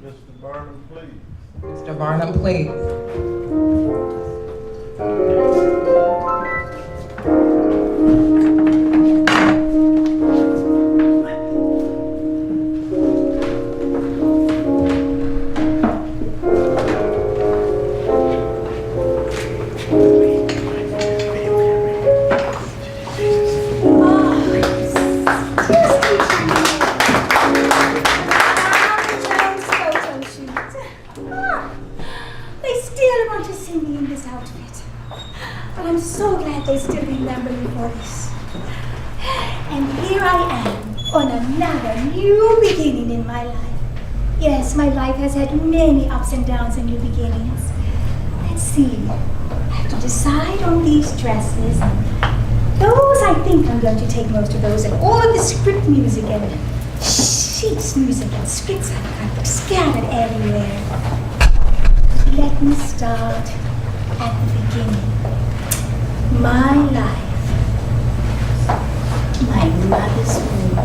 Mr. Barnum, please. Mr. Barnum, please. They still remember me for this. And here I am on another new beginning in my life. Yes, my life has had many ups and downs and new beginnings. Let's see. I have to decide on these dresses. Those, I think I'm going to take most of those, and all of the script music and sheets music and scripts I've got scattered everywhere. Let me start at the beginning. My life, my mother's womb.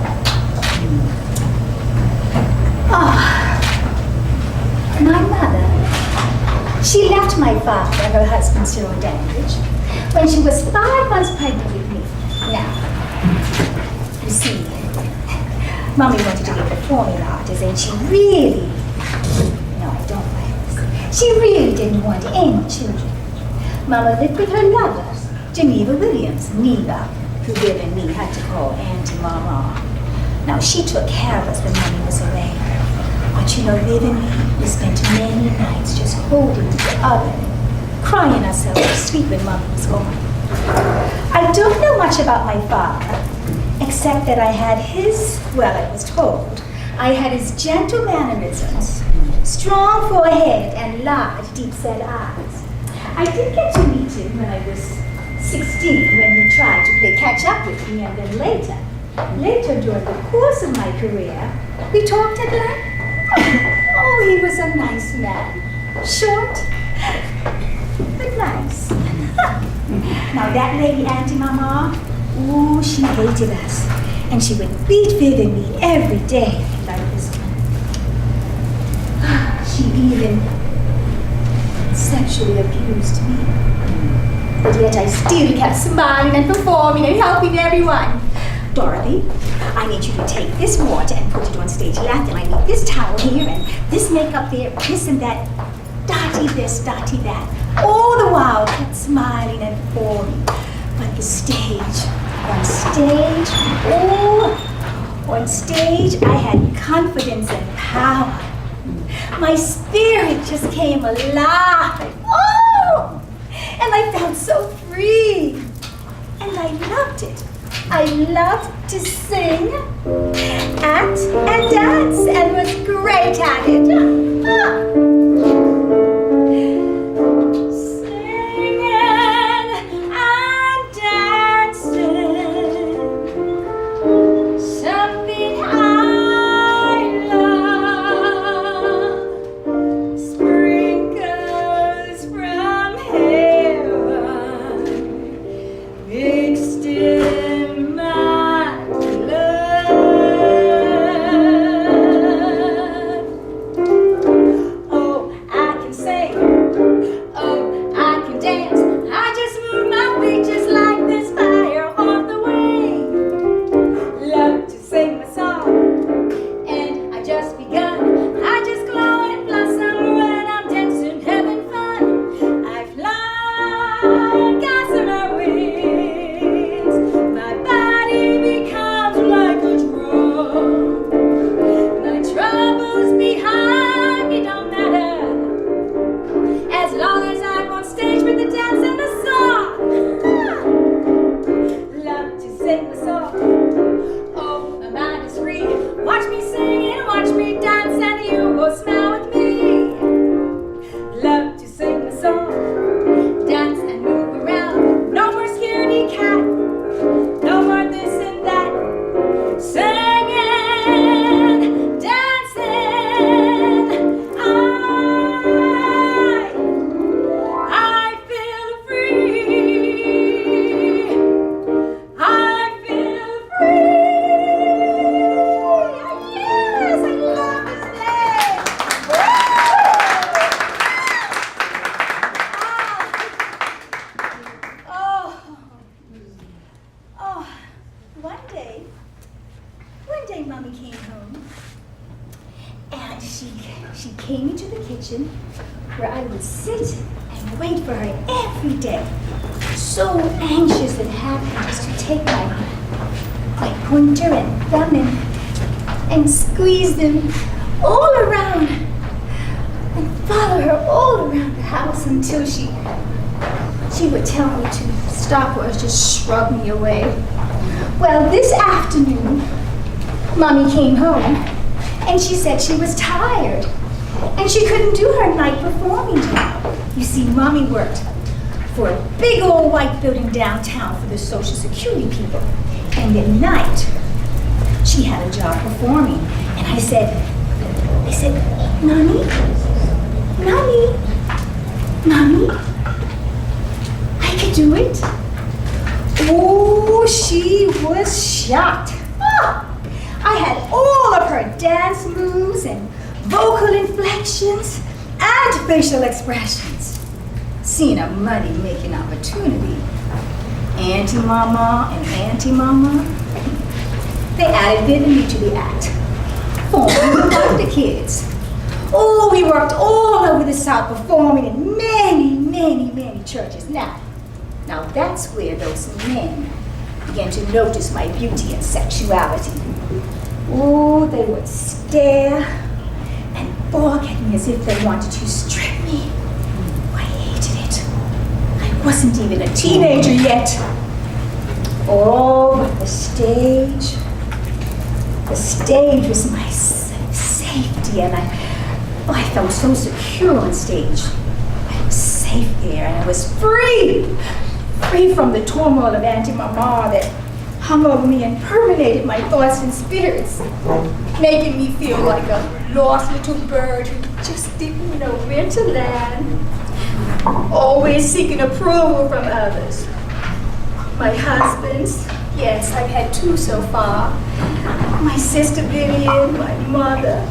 My mother, she left my father, her husband, Solo Dandridge, when she was 5 months pregnant with me. Now, you see, Mommy wanted to be a performing artist, and she really, no, I don't like this. She really didn't want any children. Mama lived with her lover, Geneva Williams, Neva, who Viv and me had to call Auntie Mama. Now, she took care of us when Mommy was away. But you know, Viv and me, we spent many nights just holding each other, crying ourselves to sleep when Mommy was gone. I don't know much about my father, except that I had his, well, I was told, I had his gentle mannerisms, strong forehead, and large, deep-set eyes. I did get to meet him when I was 16, when he tried to play catch-up with me, and then later during the course of my career, we talked at length. Oh, he was a nice man. Short, but nice. Now that lady, Auntie Mama, ooh, she hated us. And she would beat Viv and me every day like this one. She even sexually abused me. But yet I still kept smiling and performing and helping everyone. Dorothy, I need you to take this water and put it on stage left, and I need this towel here and this makeup there, this and that, dotty this, dotty that. All the while kept smiling and performing. But the stage, on stage I had confidence and power. My spirit just came alive. Oh! And I felt so free. And I loved it. I loved to sing, act, and dance, and was great at it. Singing and dancing, something I love, sprinkles from heaven, mixed in my blood. she came into the kitchen where I would sit and wait for her every day. So anxious and happy just to take my pointer and thumb and squeeze them all around and follow her all around the house until she would tell me to stop or just shrug me away. Well, this afternoon, Mommy came home and she said she was tired and she couldn't do her night performing job. You see, Mommy worked for a big old white building downtown for the Social Security people. And at night, she had a job performing. And I said, Mommy, I could do it. Oh, she was shocked. I had all of her dance moves and vocal inflections and facial expressions. Seeing a money-making opportunity. Auntie Mama and Auntie Mama, they added vividly to the act. Forming with the kids. Oh, we worked all over the South performing in many churches. Now that's where those men began to notice my beauty and sexuality. Oh, they would stare and bark at me as if they wanted to strip me. I hated it. I wasn't even a teenager yet. Oh, but the stage was my safety, and I felt so secure on stage. I was safe there, and I was free from the turmoil of Auntie Mama that hung over me and permeated my thoughts and spirits, making me feel like a lost little bird who just didn't know where to land, always seeking approval from others. My husbands, yes, I've had 2 so far, my sister Vivian, my mother,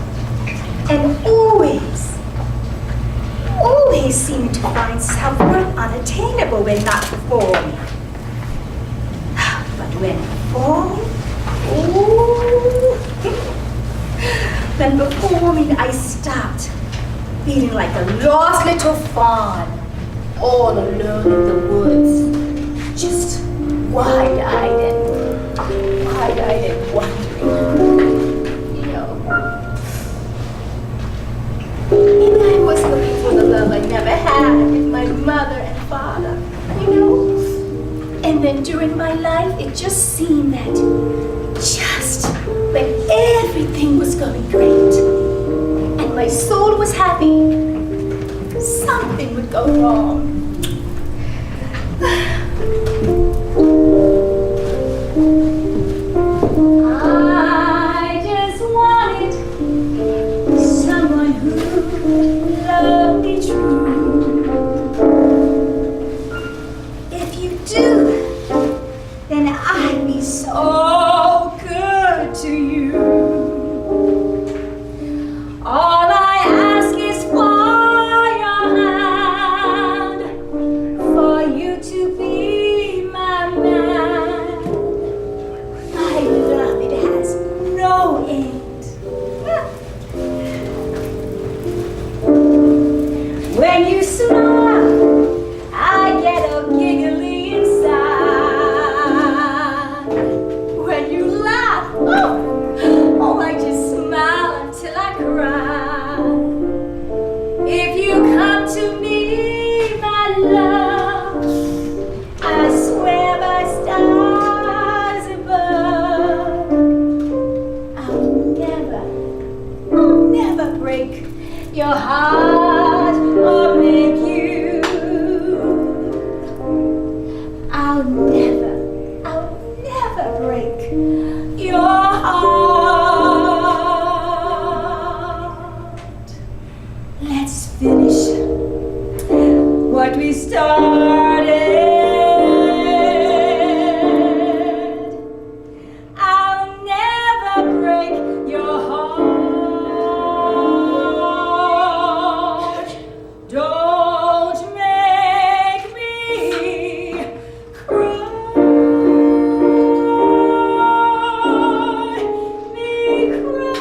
and always seemed to find self-worth unattainable when not performing. But when performing, I stopped feeling like a lost little fawn, all alone in the woods, just wide-eyed and wondering. Maybe I was looking for the love I never had with my mother and father, And then during my life, it just seemed that just when everything was going great and my soul was happy, something would go wrong. I just wanted someone who loved me true. If you do, then I'd be so good to you. All I ask is for your hand, for you to be my man. My love, it has no end. When you smile, I get a giggly inside. When you laugh, oh, I just smile until I cry. If you come to me, my love, I swear by stars above, I'll never break your heart or make you. I'll never break your heart. Let's finish what we started. I'll never break your heart. Don't make me cry. Me cry.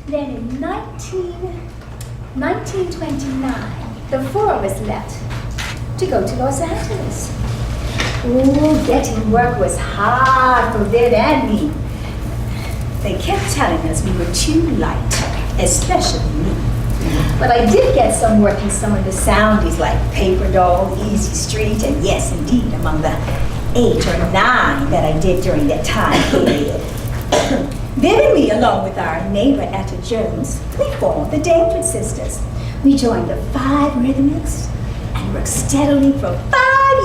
Then in 1929, the four of us left to go to Los Angeles. Oh, getting work was hard for Vid and me. They kept telling us we were too light, especially me. But I did get some work in some of the soundies like Paper Doll, Easy Street, and yes, indeed, among the 8 or 9 that I did during that time period. Viv and me, along with our neighbor Etta Jones, we formed the Dandridge Sisters. We joined the 5 Rhythmics and worked steadily for 5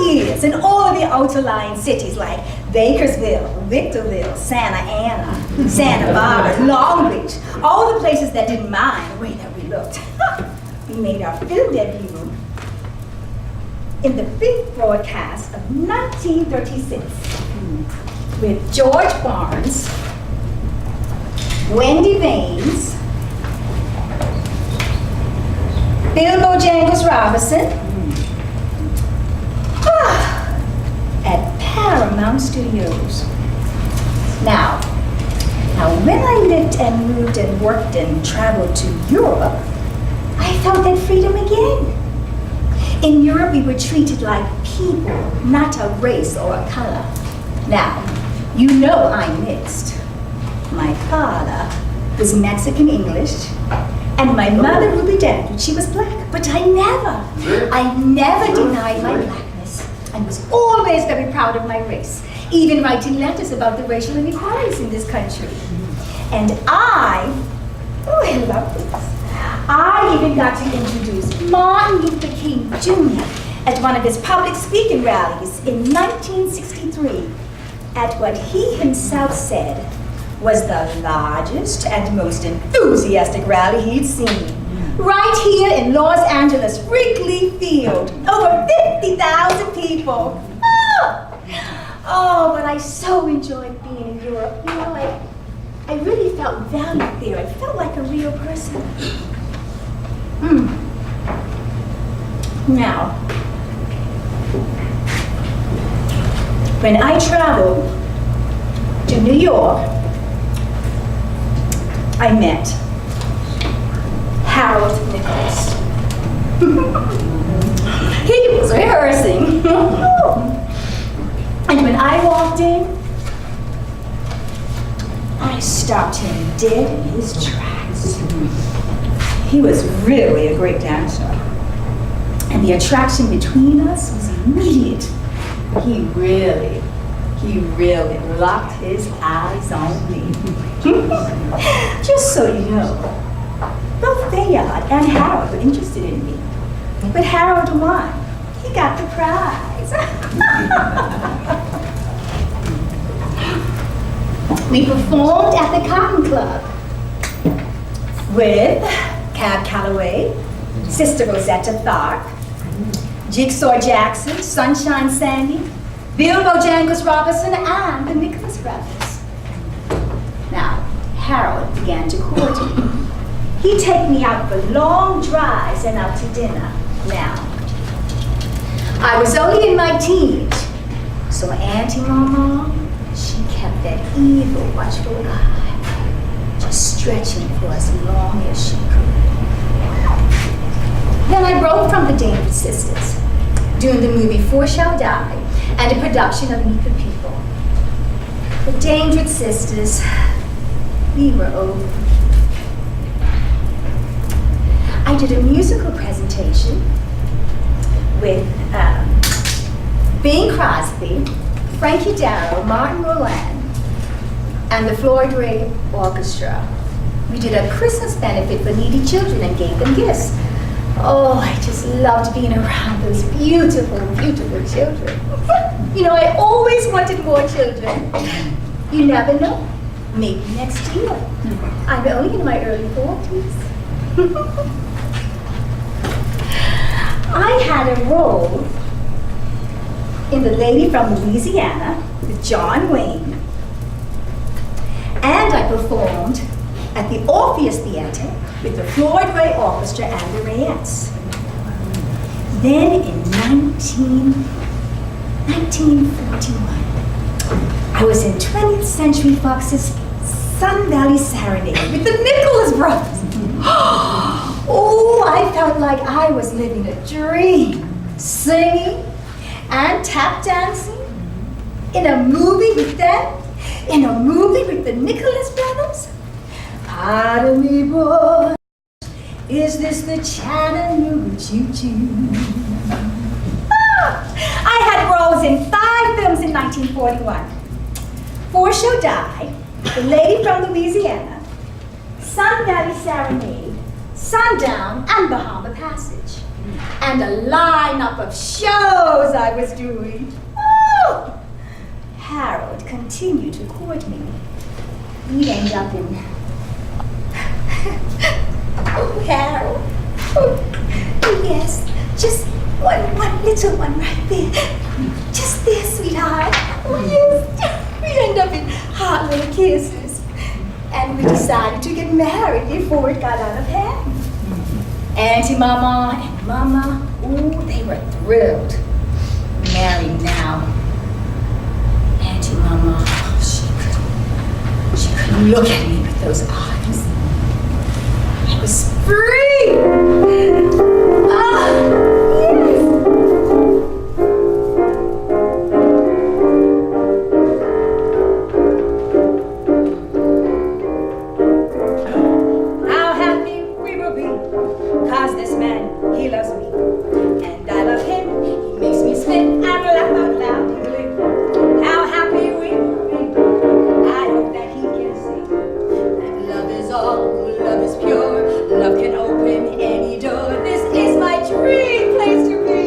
years in all of the outer-lying cities like Bakersville, Victorville, Santa Ana, Santa Barbara, Long Beach, all the places that didn't mind the way that we looked. We made our film debut in the 5th broadcast of 1936 with George Barnes, Wendy Baines, Bill Bojangles Robinson, at Paramount Studios. Now, when I lived and moved and worked and traveled to Europe, I felt that freedom again. In Europe, we were treated like people, not a race or a color. Now, you know I'm mixed. My father was Mexican English, and my mother, Ruby Dandridge, she was black. But I never denied my blackness, and was always very proud of my race, even writing letters about the racial inequalities in this country. And I love this. I even got to introduce Martin Luther King Jr. at one of his public speaking rallies in 1963 at what he himself said was the largest and most enthusiastic rally he'd seen. Right here in Los Angeles, Wrigley Field, over 50,000 people. Oh, but I so enjoyed being in Europe. You know, I really felt valued there. I felt like a real person. Now, when I traveled to New York, I met Harold Nichols. He was rehearsing. And when I walked in, I stopped him dead in his tracks. He was really a great dancer. And the attraction between us was immediate. He really locked his eyes on me. Just so you know, both Bayard and Harold were interested in me. But Harold won. He got the prize. We performed at the Cotton Club with Cab Calloway, Sister Rosetta Tharpe, Jigsaw Jackson, Sunshine Sandy, Bill Bojangles Robinson, and the Nicholas Brothers. Now, Harold began to court me. He'd take me out for long drives and out to dinner. Now, I was only in my teens, so Auntie Mama, she kept that evil, watchful eye, just stretching for as long as she could. Then I broke from the Dandridge Sisters, doing the movie Four Shall Die, and a production of Meet the People. The Dandridge Sisters, we were over. I did a musical presentation with Bing Crosby, Frankie Darrow, Martin Roland, and the Floyd Ray Orchestra. We did a Christmas benefit for needy children and gave them gifts. Oh, I just loved being around those beautiful, beautiful children. You know, I always wanted more children. You never know. Maybe next year. I'm only in my early 40s. I had a role in The Lady from Louisiana with John Wayne. And I performed at the Orpheus Theater with the Floyd Ray Orchestra and the Rayettes. Then in 1941, I was in 20th Century Fox's Sun Valley Serenade with the Nicholas Brothers. Oh, I felt like I was living a dream, singing and tap dancing in a movie with them, in a movie with the Nicholas Brothers. Pardon me, boy, is this the Chattanooga Choo-Choo? I had roles in 5 films in 1941. For Show Die, The Lady from Louisiana, Sun Valley Serenade, Sundown, and Bahama Passage. And a lineup of shows I was doing. Oh! Harold continued to court me. We'd end up in... Oh, Harold. Oh, yes, just one little one right there. Just there, sweetheart. Oh, yes. We end up in hot little kisses. And we decided to get married before it got out of hand. Auntie Mama and Mama, ooh, they were thrilled. Married now. Auntie Mama, she couldn't look at me with those eyes. I was free! Ah, yes! How happy we will be, 'cause this man, he loves me. And I love him, he makes me spit and laugh out loud. How happy we will be, I hope that he can see that love is all, love is pure, love can open any door. This is my dream place to be.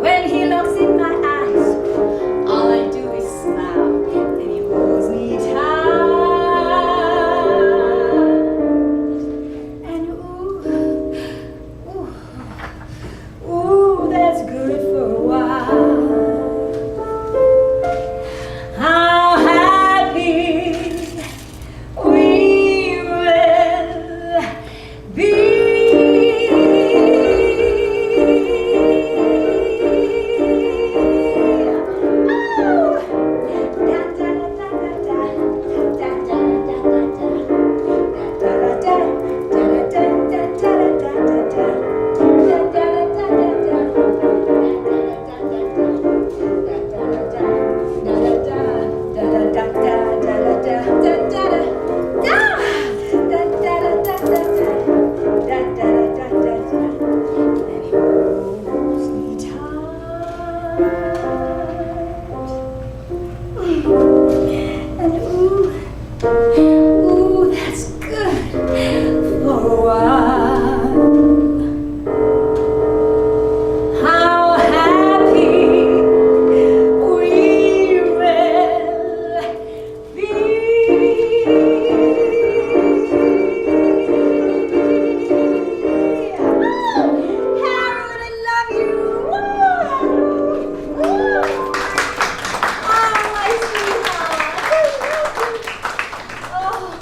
When he looks in my eyes, all I do is smile, and he holds me tight. And ooh, that's good for a while. How happy we will be. And ooh, that's good for a while. How happy we will be. Harold, I love you. My sweetheart. Oh.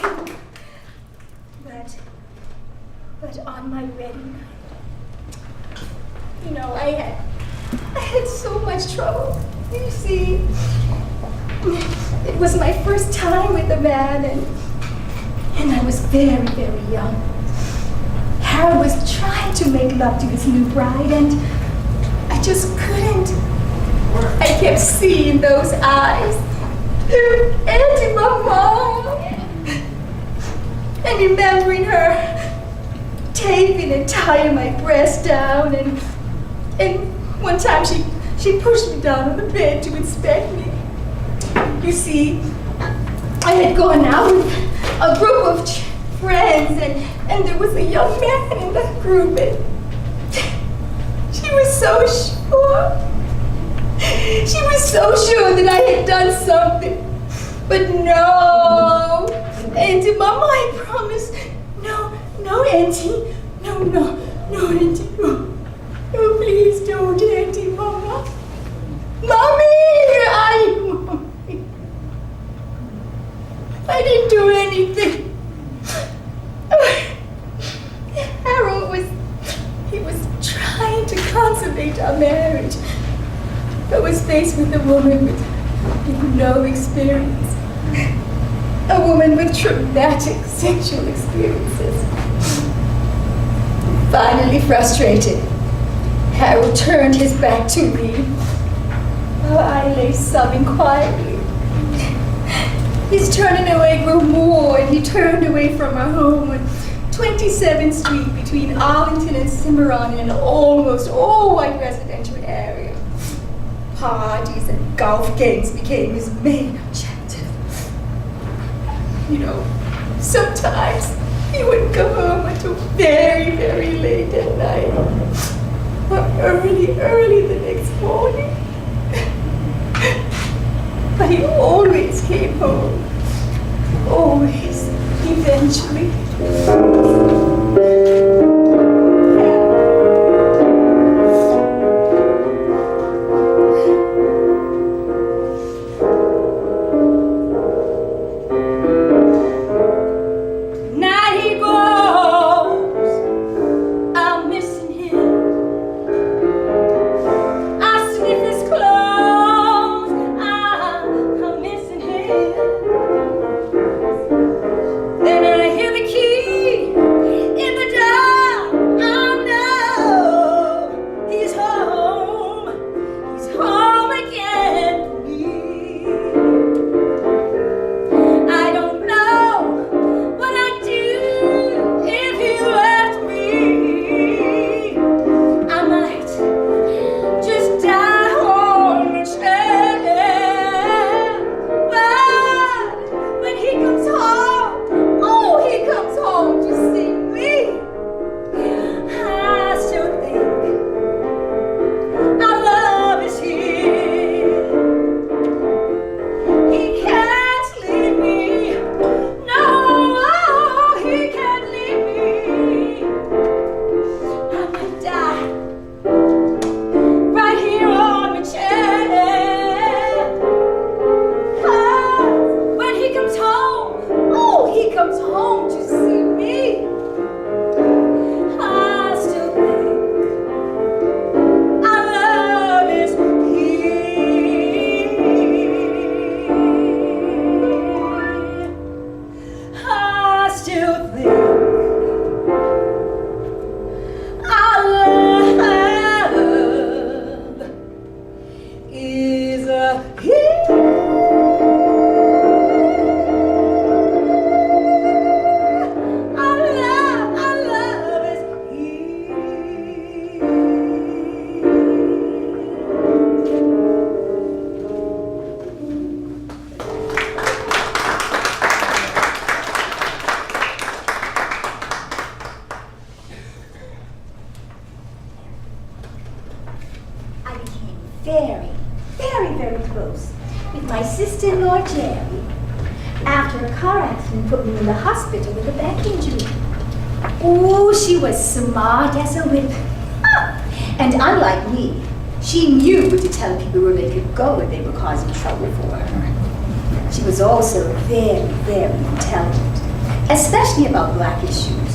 But on my wedding night, you know, I had so much trouble. You see, it was my first time with a man, and I was very, very young. Harold was trying to make love to his new bride, and I just couldn't. I kept seeing those eyes, Auntie Mama, and remembering her taping and tying my breast down, and one time she pushed me down on the bed to inspect me. You see, I had gone out with a group of friends, and there was a young man in that group, and she was so sure. She was so sure that I had done something. But no, Auntie Mama, I promise. No, Auntie. No, Auntie. No, please don't, Auntie Mama. Mommy! I didn't do anything. Harold was trying to consummate our marriage. I was faced with a woman with no experience. a woman with traumatic sexual experiences. Finally frustrated, Harold turned his back to me while I lay sobbing quietly. His turning away grew more, and he turned away from our home on 27th Street between Arlington and Cimarron in an almost all-white residential area. Parties and golf games became his main objective. You know, sometimes he wouldn't come home until very, very late at night, or early the next morning. But he always came home, always, eventually. Very close with my sister-in-law, Jerry, after a car accident put me in the hospital with a back injury. Oh, she was smart as a whip. And unlike me, she knew to tell people where they could go if they were causing trouble for her. She was also very intelligent, especially about black issues.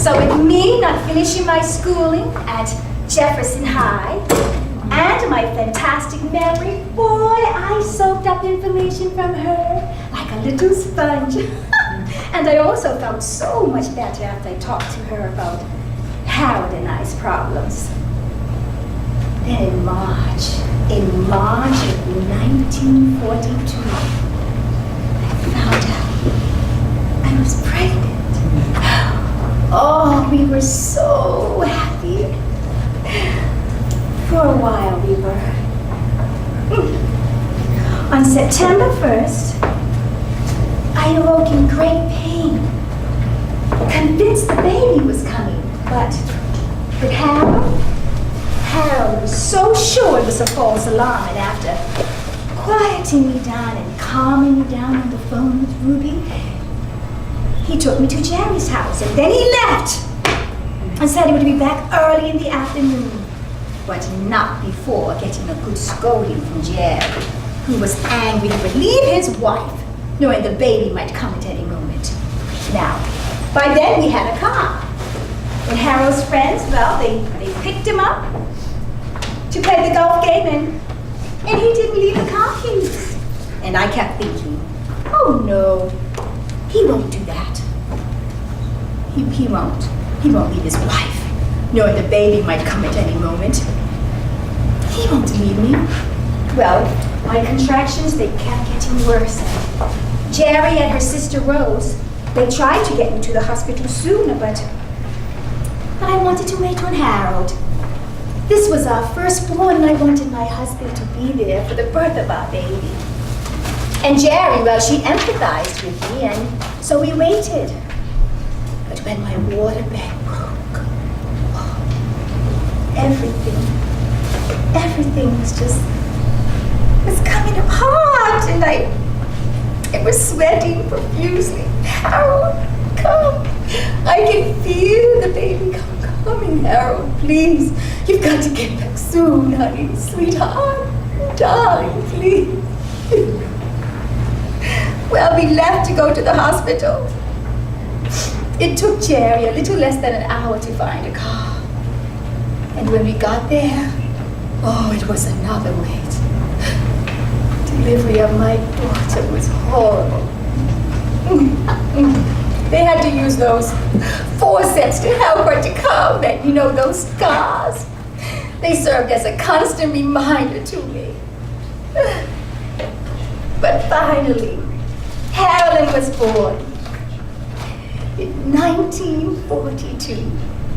So with me not finishing my schooling at Jefferson High, and my fantastic memory, boy, I soaked up information from her like a little sponge. And I also felt so much better after I talked to her about Harold and I's problems. Then in March of 1942, I found out I was pregnant. Oh, we were so happy. For a while we were. On September 1st, I awoke in great pain, convinced the baby was coming, but with Harold was so sure it was a false alarm, and after quieting me down and calming me down on the phone with Ruby, he took me to Jerry's house, and then he left and said he would be back early in the afternoon. But not before getting a good scolding from Jerry, who was angry he would leave his wife, knowing the baby might come at any moment. Now, by then we had a car. And Harold's friends, well, they picked him up to play the golf game, and he didn't leave the car keys. And I kept thinking, Oh no, he won't do that. He won't. He won't leave his wife, knowing the baby might come at any moment. He won't leave me. Well, my contractions, they kept getting worse. Jerry and her sister Rose, they tried to get me to the hospital sooner, but I wanted to wait on Harold. This was our firstborn, and I wanted my husband to be there for the birth of our baby. And Jerry, well, she empathized with me, and so we waited. But when my waterbed broke, everything was coming apart, and I was sweating profusely. Harold, come. I can feel the baby coming. Harold, please. You've got to get back soon, honey, sweetheart, darling, please. Well, we left to go to the hospital. It took Jerry a little less than an hour to find a car. And when we got there, oh, it was another wait. Delivery of my daughter was horrible. They had to use those forceps to help her to come, and you know, those scars. They served as a constant reminder to me. But finally, Carolyn was born in 1942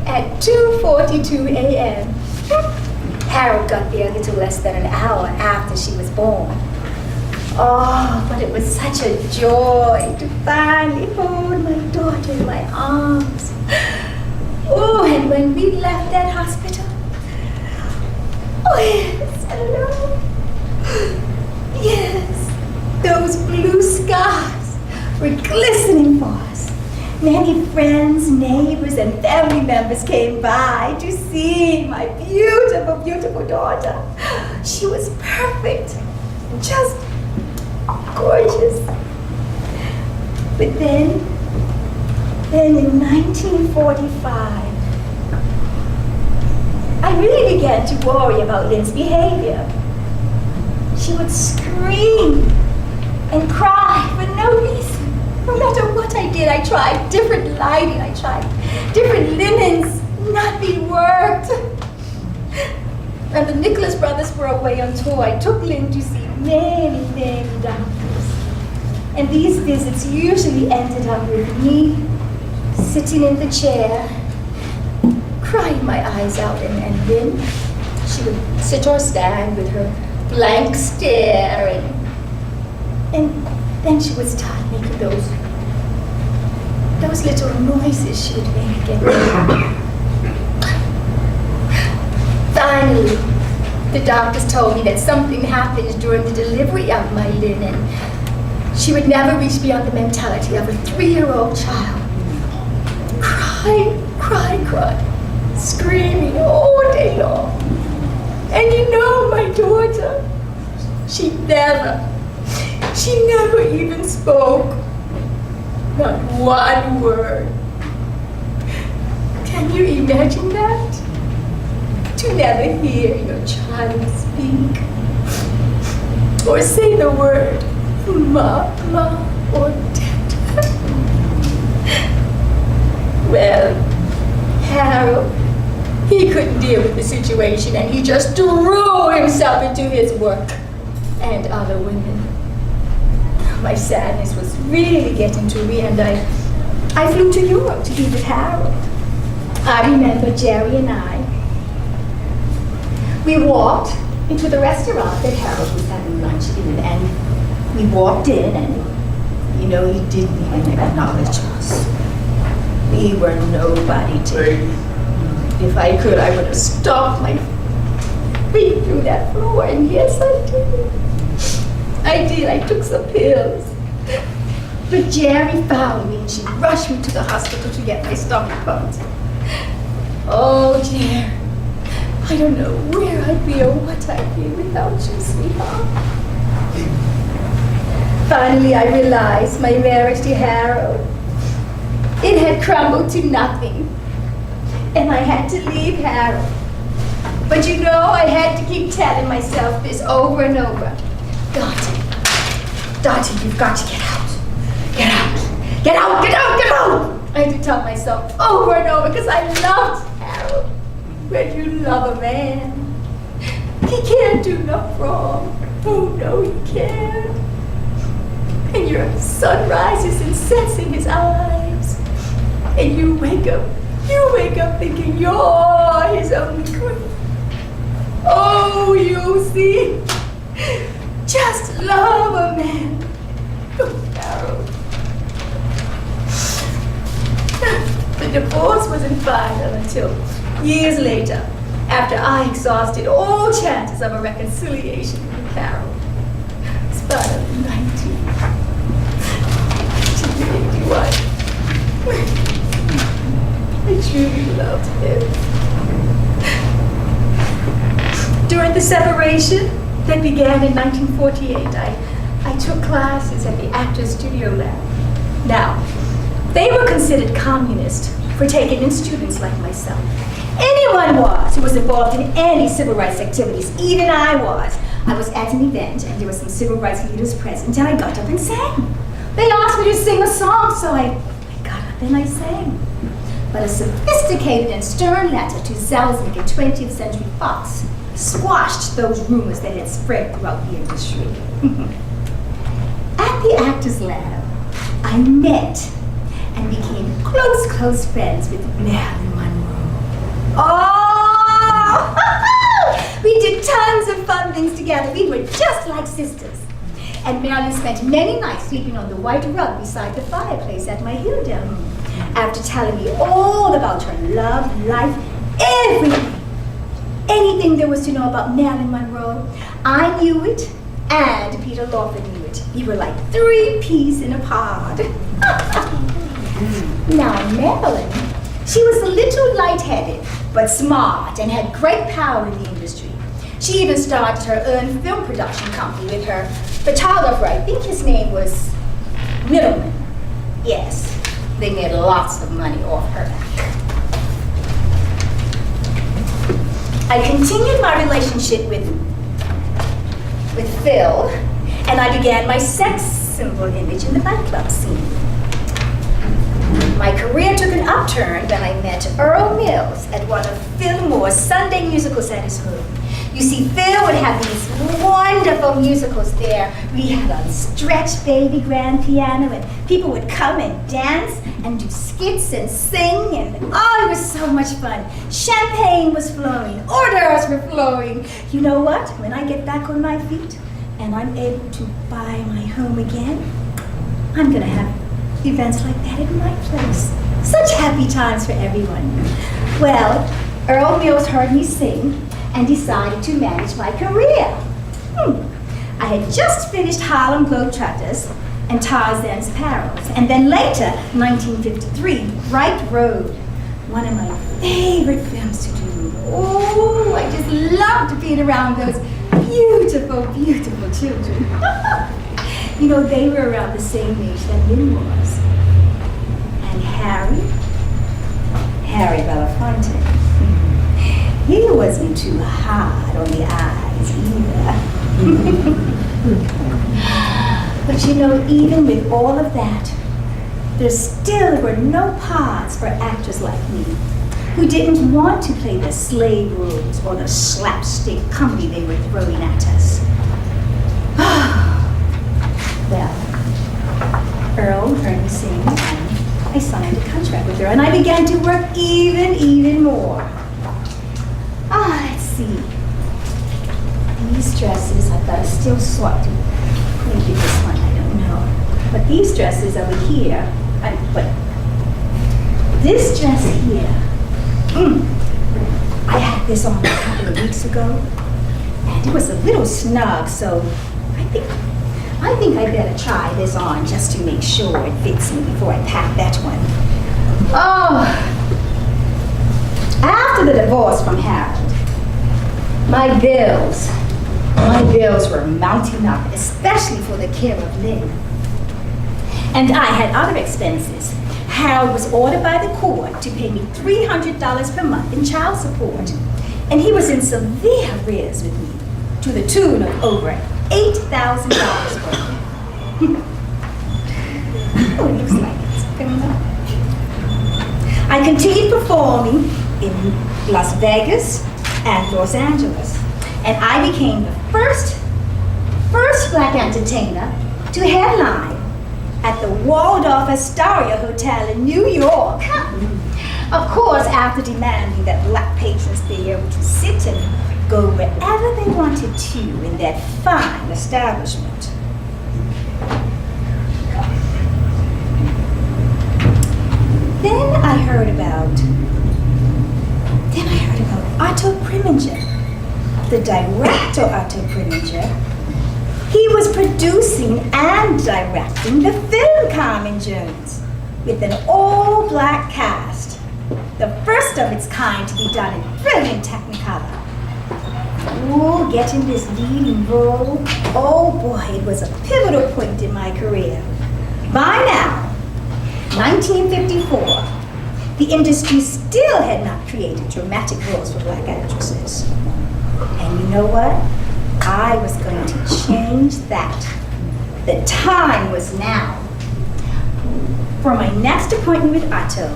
at 2:42 a.m. Harold got there a little less than an hour after she was born. Oh, but it was such a joy to finally hold my daughter in my arms. Oh, and when we left that hospital, oh yes, hello. Yes, those blue skies were glistening for us. Many friends, neighbors, and family members came by to see my beautiful, beautiful daughter. She was perfect, just gorgeous. But then in 1945, I really began to worry about Lynn's behavior. She would scream and cry for no reason. No matter what I did, I tried different lighting, I tried different linens, nothing worked. And the Nicholas brothers were away on tour. I took Lynn to see many, many doctors. And these visits usually ended up with me sitting in the chair, crying my eyes out, and Lynn, she would sit or stand with her blank stare, and then she would start making those little noises she would make. And finally, the doctors told me that something happened during the delivery of my Lynn, and she would never reach beyond the mentality of a 3-year-old child. Crying, screaming all day long. And you know, my daughter, she never even spoke, not one word. Can you imagine that? To never hear your child speak or say the word mama or dada. Well, Harold, he couldn't deal with the situation, and he just threw himself into his work and other women. My sadness was really getting to me, and I flew to Europe to be with Harold. I remember Jerry and we walked into the restaurant that Harold was having lunch in, and we walked in, and you know, he didn't even acknowledge us. We were nobody to him. If I could, I would have stomped my feet through that floor, and yes, I did. I took some pills. But Jerry found me, and she rushed me to the hospital to get my stomach pumped. Oh, Jerry, I don't know where I'd be or what I'd be without you, sweetheart. Finally, I realized my marriage to Harold, it had crumbled to nothing, and I had to leave Harold. But you know, I had to keep telling myself this over and over. Dottie, you've got to get out. Get out! Get out! Get out! Get out! I had to tell myself over and over because I loved Harold. When you love a man, he can't do no wrong. Oh no, he can't. And your sun rises and sets in his eyes. And you wake up thinking you're his only queen. Oh, you see, just love a man. Oh, Harold. The divorce wasn't final until years later, after I exhausted all chances of a reconciliation with Harold. It's finally 1981. I truly loved him. During the separation that began in 1948, I took classes at the Actors Studio Lab. Now, they were considered communist for taking in students like myself. Anyone who was involved in any civil rights activities, even I was. I was at an event and there were some civil rights leaders present and I got up and sang. They asked me to sing a song, so I got up and I sang. But a sophisticated and stern letter to Zalznick and 20th Century Fox squashed those rumors that had spread throughout the industry. At the Actors Lab, I met and became close friends with Marilyn Monroe. Oh! We did tons of fun things together. We were just like sisters. And Marilyn spent many nights sleeping on the white rug beside the fireplace at my Hilldale home. After telling me all about her love, life, everything. Anything there was to know about Marilyn Monroe, I knew it, and Peter Lawford knew it. We were like 3 peas in a pod. Now, Marilyn, she was a little lightheaded, but smart and had great power in the industry. She even started her own film production company with her photographer. I think his name was Middleman. Yes, they made lots of money off her back. I continued my relationship with Phil, and I began my sex symbol image in the nightclub scene. My career took an upturn when I met Earl Mills at one of Phil Moore's Sunday musicals at his home. You see, Phil would have these wonderful musicals there. We had a stretch baby grand piano, and people would come and dance and do skits and sing, and oh, it was so much fun. Champagne was flowing, hors d'oeuvres were flowing. You know what? When I get back on my feet and I'm able to buy my home again, I'm gonna have events like that in my place. Such happy times for everyone. Well, Earl Mills heard me sing and decided to manage my career. I had just finished Harlem Globetrotters and Tarzan's Perils, and then later, 1953, Bright Road, one of my favorite films to do. Oh, I just loved being around those beautiful, beautiful children. You know, they were around the same age that Lynn was. And Harry Belafonte. He wasn't too hard on the eyes either. But you know, even with all of that, there still were no parts for actors like me who didn't want to play the slave roles or the slapstick comedy they were throwing at us. Well, Earl heard me sing, and I signed a contract with her, and I began to work even more. Let's see. These dresses, I've got to still sort to maybe this one, I don't know. But these dresses over here, but this dress here, I had this on a couple of weeks ago, and it was a little snug, so I think I better try this on just to make sure it fits me before I pack that one. Oh, after the divorce from Harold, my bills were mounting up, especially for the care of Lynn. And I had other expenses. Harold was ordered by the court to pay me $300 per month in child support. And he was in severe arrears with me, to the tune of over $8,000 worth. Oh, it looks like it's coming up. I continued performing in Las Vegas and Los Angeles, and I became the first black entertainer to headline at the Waldorf Astoria Hotel in New York. Of course, after demanding that black patrons be able to sit and go wherever they wanted to in that fine establishment. Then I heard about Otto Preminger, the director Otto Preminger. He was producing and directing the film Carmen Jones with an all-black cast, the first of its kind to be done in brilliant Technicolor. Ooh, getting this leading role, oh boy, it was a pivotal point in my career. By now, 1954, the industry still had not created dramatic roles for black actresses. And you know what? I was going to change that. The time was now. For my next appointment with Otto,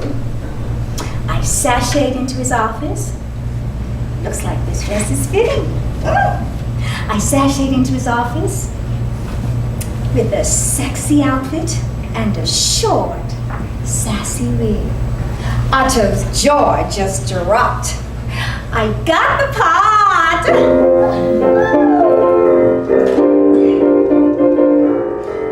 I sashayed into his office. Looks like this dress is fitting. I sashayed into his office with a sexy outfit and a short, sassy wig. Otto's jaw just dropped. I got the part!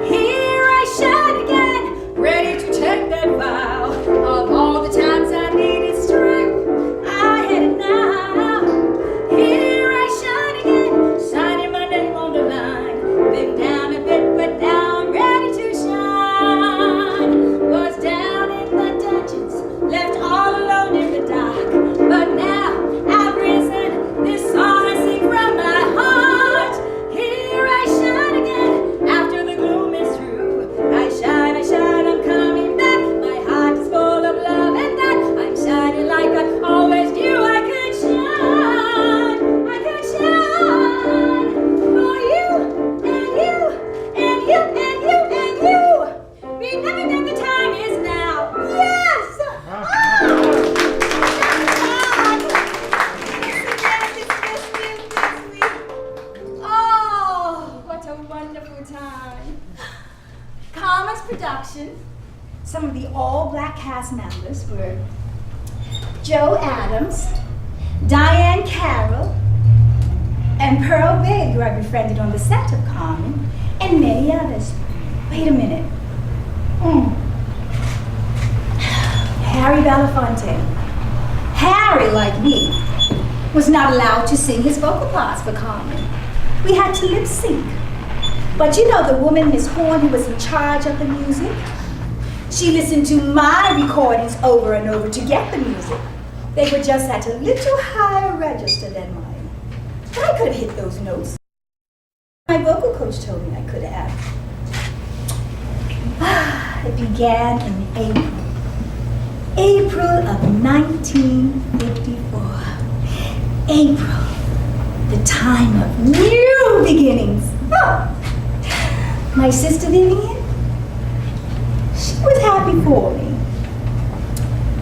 Here I shine again, ready to take that vow. Of all the times I needed strength, I had it now. Here I shine again, signing my name on the line. Been down a bit, but now I'm ready to shine. Was down in the dungeons, left all alone in the dark. But now I've risen, this song I sing from my heart. Here I shine again, after the gloom is through. I shine, I'm coming back. My heart is full of love and that I'm shining like I always knew I could shine. I could shine for you and you and you and you and you. Remember that the time is now. Yes! Oh, what a wonderful time. Carmen's production, some of the all-black cast members were Joe Adams, Diane Carroll, and Pearl Babe, who I befriended on the set of Carmen, and many others. Wait a minute. Harry Belafonte. Harry, like me, was not allowed to sing his vocal parts for Carmen. We had to lip sync. But you know the woman, Miss Horn, who was in charge of the music? She listened to my recordings over and over to get the music. They were just at a little higher register than mine. But I could have hit those notes. My vocal coach told me I could have. It began in April of 1954. April, the time of new beginnings. My sister Vivian, she was happy for me.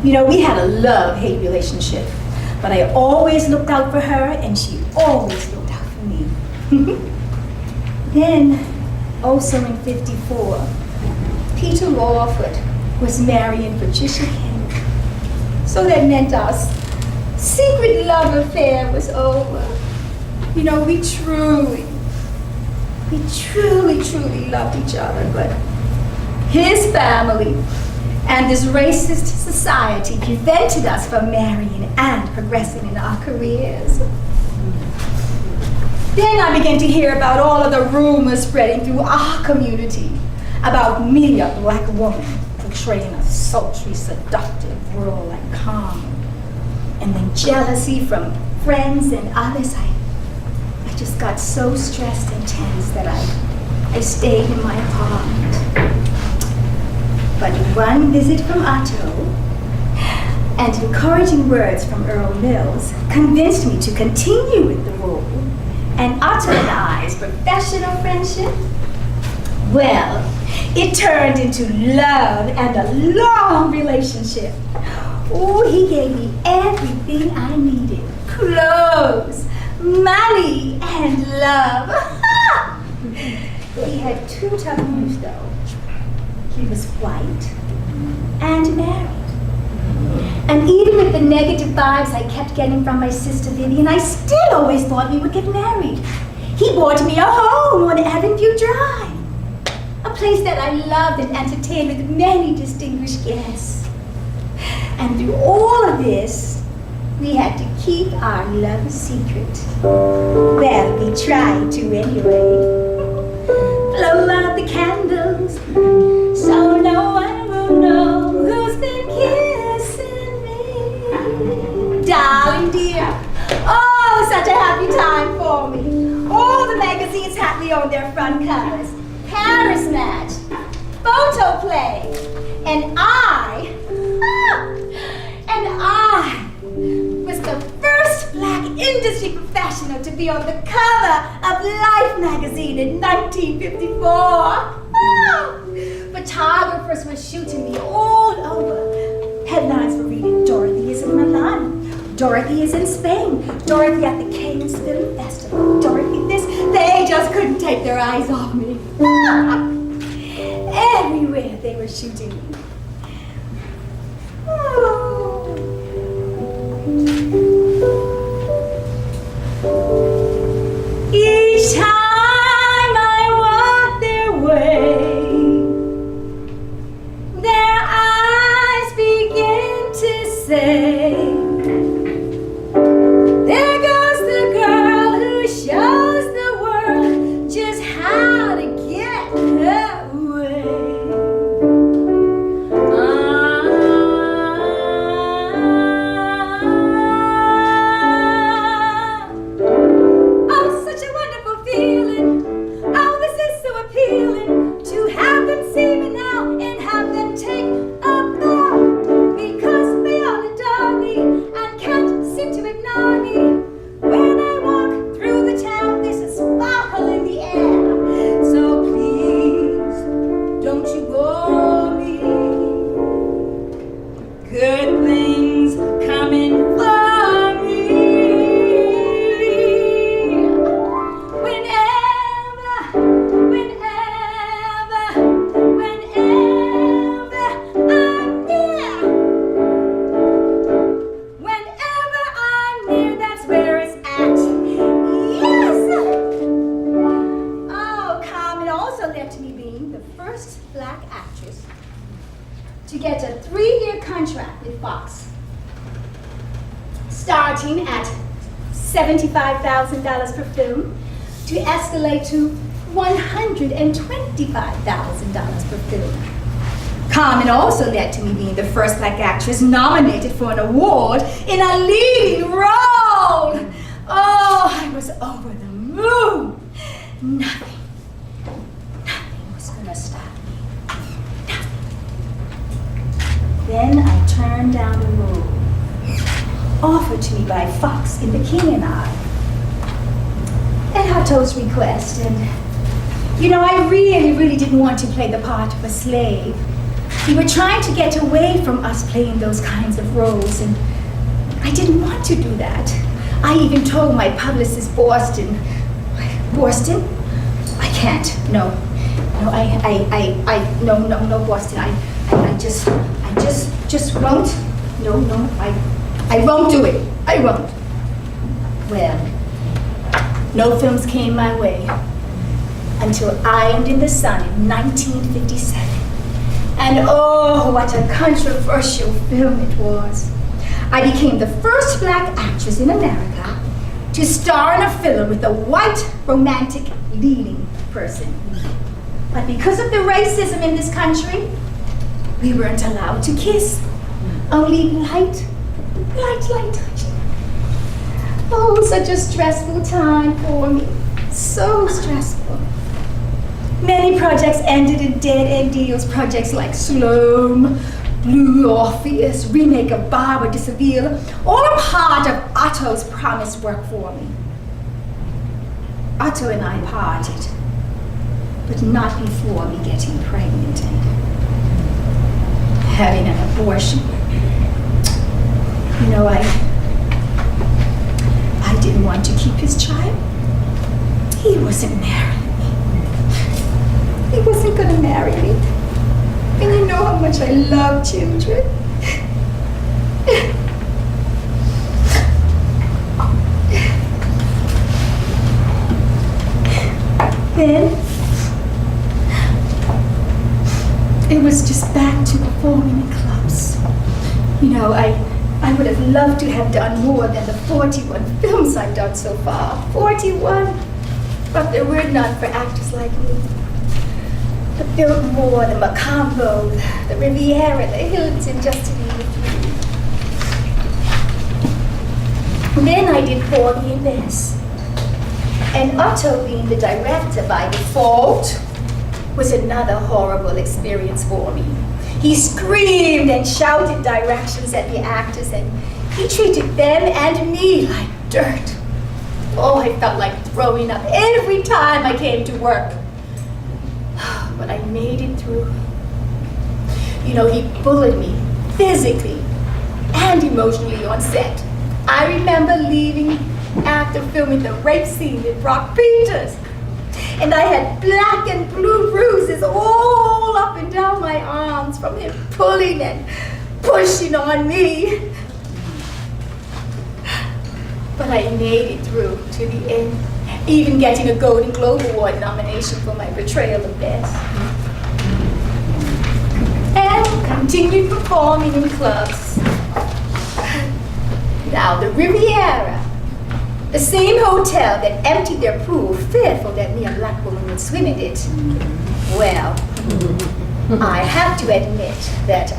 You know, we had a love-hate relationship, but I always looked out for her and she always looked out for me. Then, also in '54, Peter Lawford was marrying Patricia King. So that meant our secret love affair was over. You know, we truly loved each other, but his family and this racist society prevented us from marrying and progressing in our careers. Then I began to hear about all of the rumors spreading through our community about me, a black woman, portraying a sultry, seductive role like Carmen. And then jealousy from friends and others. I just got so stressed and tense that I stayed in my apartment. But one visit from Otto and encouraging words from Earl Mills convinced me to continue with the role. And Otto and I's professional friendship, well, It turned into love and a long relationship. Oh, he gave me everything I needed. Clothes, money, and love. He had two taboos though. He was white and married. And even with the negative vibes I kept getting from my sister Vivian, I still always thought we would get married. He bought me a home on Avenue Drive, a place that I loved and entertained with many distinguished guests. And through all of this, we had to keep our love a secret. Well, we tried to anyway. Blow out the candles, so no one will know who's been kissing me. Darling dear, oh, such a happy time for me. All the magazines had me on their front covers. Paris Match, Photo Play, and I was the first black industry professional to be on the cover of Life magazine in 1954. Photographers were shooting me all over. Headlines were reading, Dorothy is in Milan, Dorothy is in Spain, Dorothy at the Cannes Film Festival, Dorothy this. They just couldn't take their eyes off me. Everywhere they were shooting me. Each time I walk their way, their eyes begin to say, there goes the girl who shows the world just how to get her way. Oh, such a wonderful feeling. Oh, this is so appealing to have them see me now and have them take a bow, because they all adore me and can't seem to ignore me. When I walk through the town, there's a sparkle in the air. So please, don't you bore me. Good things coming for me. Whenever I'm near. Whenever I'm near, that's where it's at. Yes! Oh, Carmen also led to me being the first black actress to get a 3-year contract with Fox, starting at $75,000 per film to escalate to $125,000 per film. Carmen also led to me being the first black actress nominated for an award in a leading role. Oh, I was over the moon. Nothing was gonna stop me. Nothing. Then I turned down the role offered to me by Fox in The King and I, at Hutto's request. And I really didn't want to play the part of a slave. We were trying to get away from us playing those kinds of roles, and I didn't want to do that. I even told my publicist, Boston, I can't, no, Boston, I just won't, I won't do it, I won't. Well, no films came my way until I Am in the Sun in 1957. And oh, what a controversial film it was. I became the first black actress in America to star in a film with a white romantic leading person. But because of the racism in this country, we weren't allowed to kiss. Only light. Oh, such a stressful time for me. So stressful. Many projects ended in dead-end deals. Projects like Sloan, Blue Orpheus, remake of Barbara de Seville, all a part of Otto's promised work for me. Otto and I parted. but not before me getting pregnant and having an abortion. You know, I didn't want to keep his child. He wasn't marrying me. He wasn't gonna marry me. And you know how much I love children. Then, it was just back to performing in clubs. You know, I would have loved to have done more than the 41 films I've done so far. 41! But there were none for actors like me. The Biltmore, the Macambo, the Riviera, the Hilton, just to name a few. Then I did Porgy and Bess. And Otto being the director by default was another horrible experience for me. He screamed and shouted directions at the actors, and he treated them and me like dirt. Oh, I felt like throwing up every time I came to work. But I made it through. You know, he bullied me physically and emotionally on set. I remember leaving after filming the rape scene with Brock Peters. And I had black and blue bruises all up and down my arms from him pulling and pushing on me. But I made it through to the end, even getting a Golden Globe Award nomination for my portrayal of Bess. And continued performing in clubs. Now the Riviera, the same hotel that emptied their pool, fearful that me, a black woman, would swim in it. Well, I have to admit that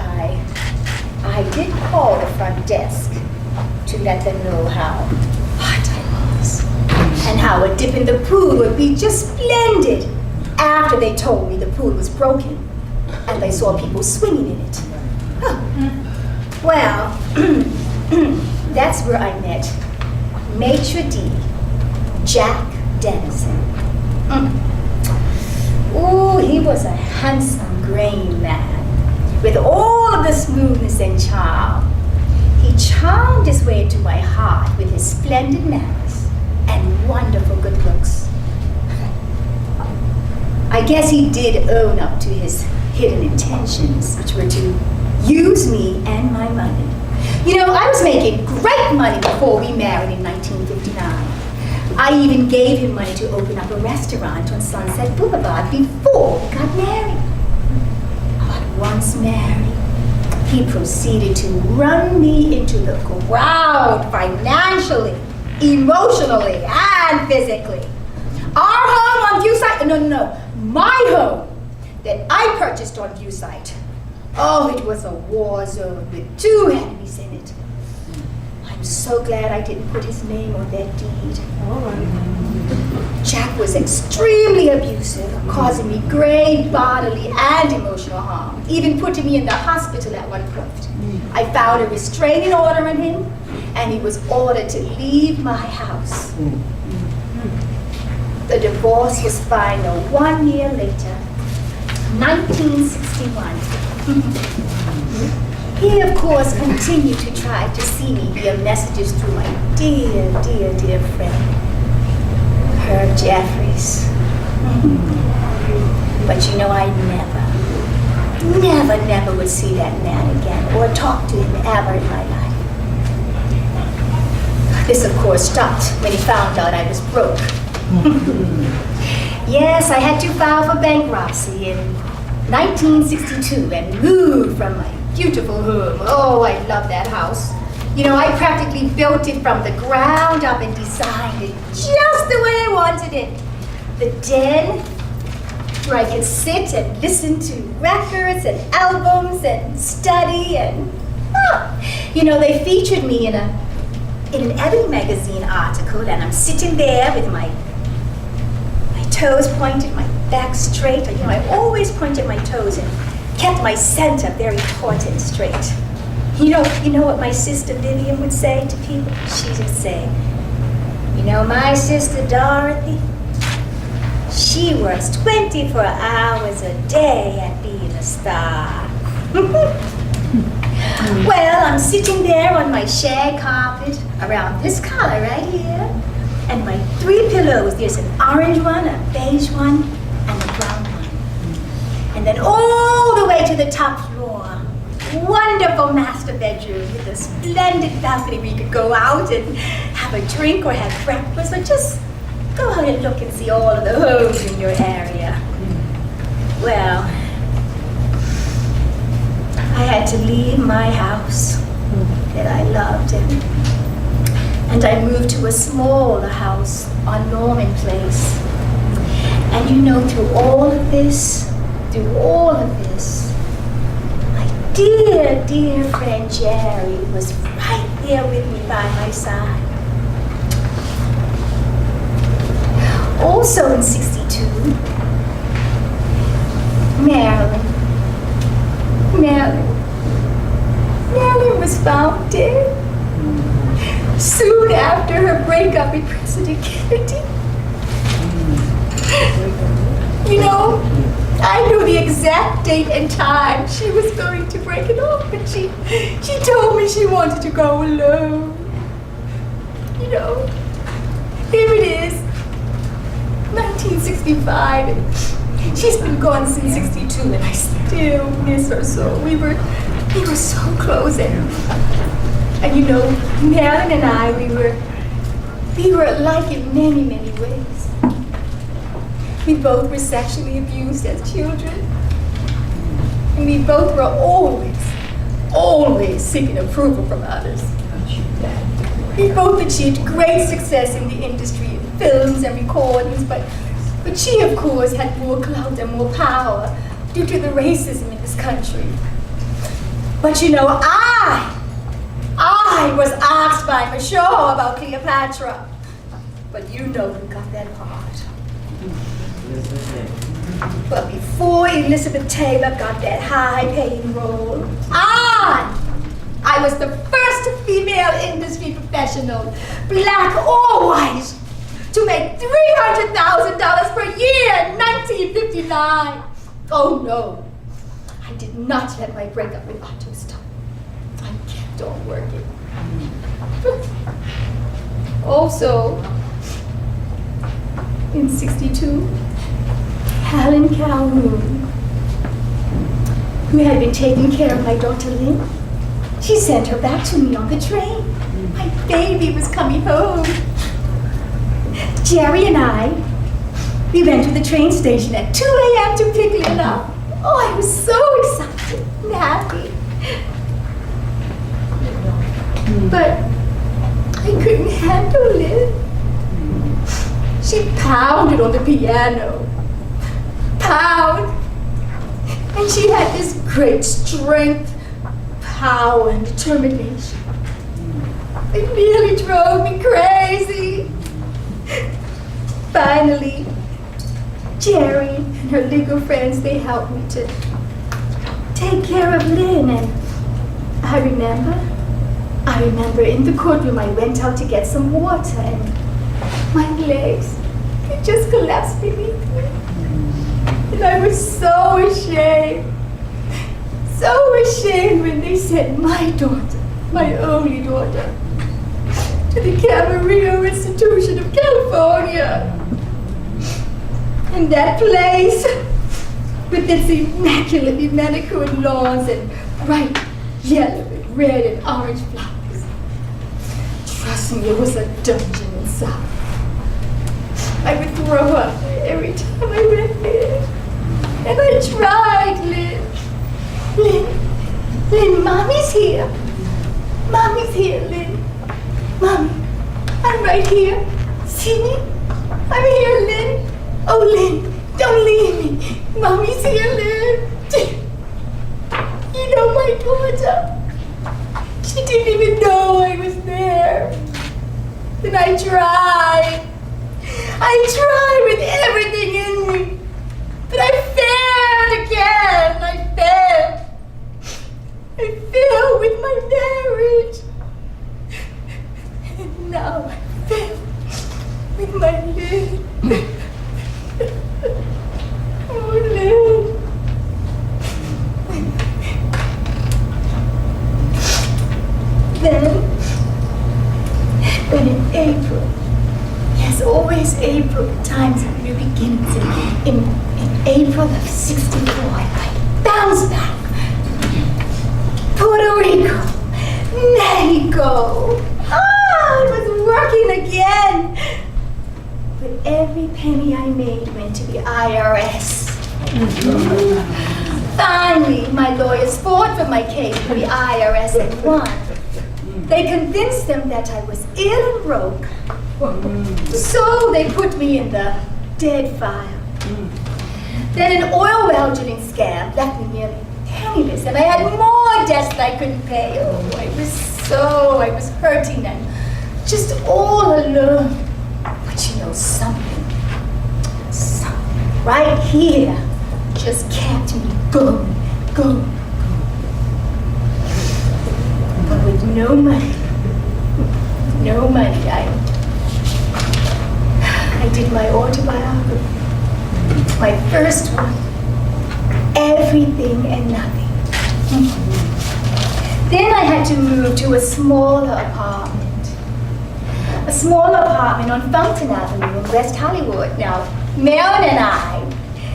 I did call the front desk to let them know how hot I was, and how a dip in the pool would be just splendid after they told me the pool was broken and they saw people swimming in it. Huh. Well, that's where I met Maitre d', Jack Dennison. Ooh, he was a handsome, graying man with all of the smoothness and charm. He charmed his way into my heart with his splendid manners and wonderful good looks. I guess he did own up to his hidden intentions, which were to use me and my money. You know, I was making great money before we married in 1959. I even gave him money to open up a restaurant on Sunset Boulevard before we got married. But once married, he proceeded to run me into the ground financially, emotionally, and physically. Our home on View Site, no, my home that I purchased on View Site. Oh, it was a war zone with 2 enemies in it. I'm so glad I didn't put his name on that deed. Jack was extremely abusive, causing me great bodily and emotional harm, even putting me in the hospital at one point. I found a restraining order on him, and he was ordered to leave my house. The divorce was final 1 year later, 1961. He, of course, continued to try to see me via messages through my dear, dear, dear friend, Herb Jeffries. But you know, I never would see that man again or talk to him ever in my life. This, of course, stopped when he found out I was broke. Yes, I had to file for bankruptcy in 1962 and moved from my beautiful home. Oh, I love that house. You know, I practically built it from the ground up and designed it just the way I wanted it. The den where I could sit and listen to records and albums and study and, you know, they featured me in an Ebony magazine article, and I'm sitting there with my toes pointed, my back straight. You know, I always pointed my toes and kept my center very taut and straight. You know what my sister Vivian would say to people? She would say, you know, my sister Dorothy, She works 24 hours a day at being a star. Well, I'm sitting there on my shag carpet around this color right here. And my 3 pillows, there's an orange one, a beige one, and a brown one. And then all the way to the top floor, wonderful master bedroom with a splendid balcony where you could go out and have a drink or have breakfast or just go out and look and see all of the homes in your area. Well, I had to leave my house that I loved and I moved to a smaller house on Norman Place. And you know, through all of this, my dear, dear friend Jerry was right there with me by my side. Also in '62, Marilyn was found dead soon after her breakup with President Kennedy. You know, I knew the exact date and time she was going to break it off, but she told me she wanted to go alone. You know, here it is, 1965, and she's been gone since '62, and I still miss her so. We were so close, and you know, Marilyn and I, we were alike in many, many ways. We both were sexually abused as children, and we both were always seeking approval from others. We both achieved great success in the industry, in films and recordings, but she, of course, had more clout and more power due to the racism in this country. But you know, I was asked by Michaud about Cleopatra, but you know who got that part. But before Elizabeth Taylor got that high-paying role, I was the first female industry professional, black or white, to make $300,000 per year in 1959. Oh no, I did not let my breakup with Otto stop. I kept on working. Also, in '62, Helen Calhoun, who had been taking care of my daughter Lynn, she sent her back to me on the train. My baby was coming home. Jerry and we went to the train station at 2 a.m. to pick Lynn up. Oh, I was so excited and happy. But I couldn't handle Lynn. She pounded on the piano. Pound. And she had this great strength, power, and determination. It nearly drove me crazy. Finally, Jerry and her legal friends, they helped me to take care of Lynn, and I remember in the courtroom I went out to get some water and my legs, they just collapsed beneath me. And I was so ashamed when they sent my daughter, my only daughter, to the Camarillo Institution of California. And that place, with its immaculately manicured lawns and bright yellow and red and orange flowers. Trust me, it was a dungeon inside. I would throw up every time I went there. And I tried, Lynn, Mommy's here. Mommy's here, Lynn. Mommy, I'm right here. See me? I'm here, Lynn. Oh, Lynn, don't leave me. Mommy's here, Lynn. You know my daughter. She didn't even know I was there. And I tried with everything in me. But I failed again. I failed with my marriage. And now I failed with my Lynn. Then, in April, yes, always April, times of new beginnings. In April of '64, I bounced back. Puerto Rico, Mexico. It was working again. But every penny I made went to the IRS. Finally, my lawyers fought for my case for the IRS and won. They convinced them that I was ill and broke. So they put me in the dead file. Then an oil well drilling scam left me nearly penniless, and I had more debts that I couldn't pay. Oh, I was hurting and just all alone. But you know something right here just kept me going. But with no money, I did my autobiography, my first one, Everything and Nothing. Then I had to move to a smaller apartment on Fountain Avenue in West Hollywood. Now, Marilyn and I